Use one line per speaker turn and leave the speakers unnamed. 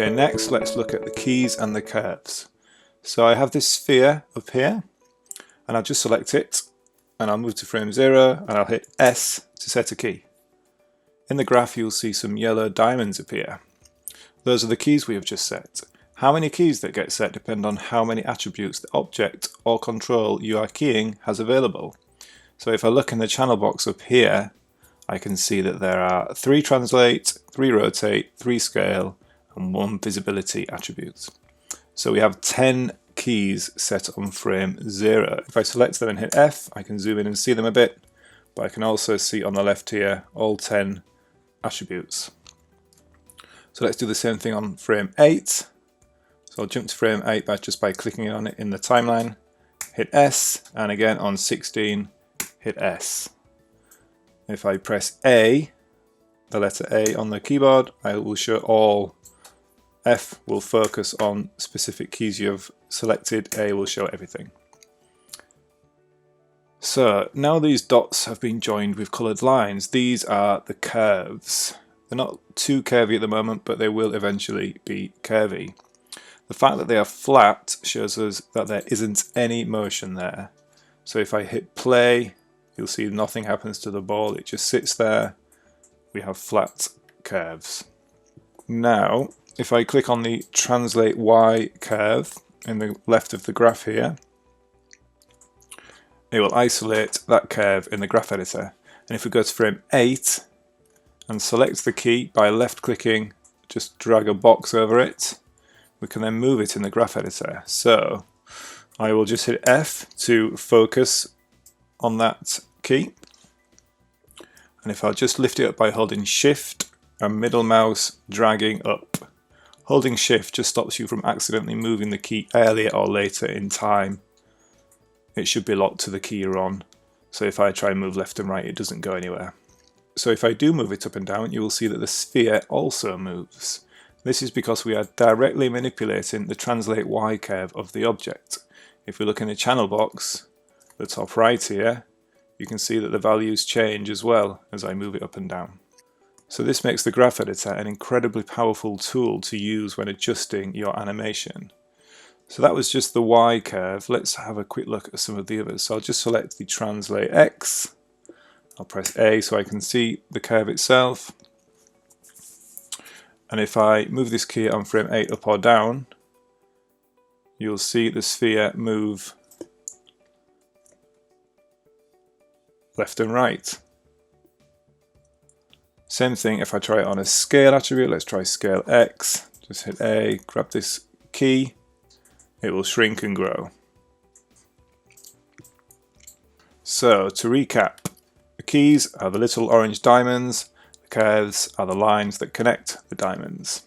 Okay, next let's look at the keys and the curves. So I have this sphere up here, and I'll just select it, and I'll move to frame 0, and I'll hit S to set a key. In the graph you'll see some yellow diamonds appear. Those are the keys we have just set. How many keys that get set depend on how many attributes the object or control you are keying has available. So if I look in the channel box up here, I can see that there are 3 translate, 3 rotate, 3 scale, and 1 visibility attributes. So we have 10 keys set on frame 0. If I select them and hit F, I can zoom in and see them a bit, but I can also see on the left here all 10 attributes. So let's do the same thing on frame 8. So I'll jump to frame 8 just by clicking on it in the timeline, hit S, and again on 16, hit S. If I press A, the letter A on the keyboard, I will show all. F will focus on specific keys you have selected, A will show everything. So now these dots have been joined with coloured lines. These are the curves. They're not too curvy at the moment, but they will eventually be curvy. The fact that they are flat shows us that there isn't any motion there. So if I hit play, you'll see nothing happens to the ball, it just sits there. We have flat curves. Now, if I click on the Translate Y curve in the left of the graph here, it will isolate that curve in the graph editor. And if we go to frame 8 and select the key by left clicking, just drag a box over it, we can then move it in the graph editor. So I will just hit F to focus on that key. And if I'll just lift it up by holding Shift and middle mouse dragging up. Holding Shift just stops you from accidentally moving the key earlier or later in time. It should be locked to the key you're on, so if I try and move left and right it doesn't go anywhere. So if I do move it up and down, you will see that the sphere also moves. This is because we are directly manipulating the Translate Y curve of the object. If we look in the channel box, the top right here, you can see that the values change as well as I move it up and down. So this makes the graph editor an incredibly powerful tool to use when adjusting your animation. So that was just the Y curve. Let's have a quick look at some of the others. So I'll just select the Translate X. I'll press A so I can see the curve itself. And if I move this key on frame 8 up or down, you'll see the sphere move left and right. Same thing if I try it on a scale attribute. Let's try scale X. Just hit A, grab this key, it will shrink and grow. So to recap, the keys are the little orange diamonds, the curves are the lines that connect the diamonds.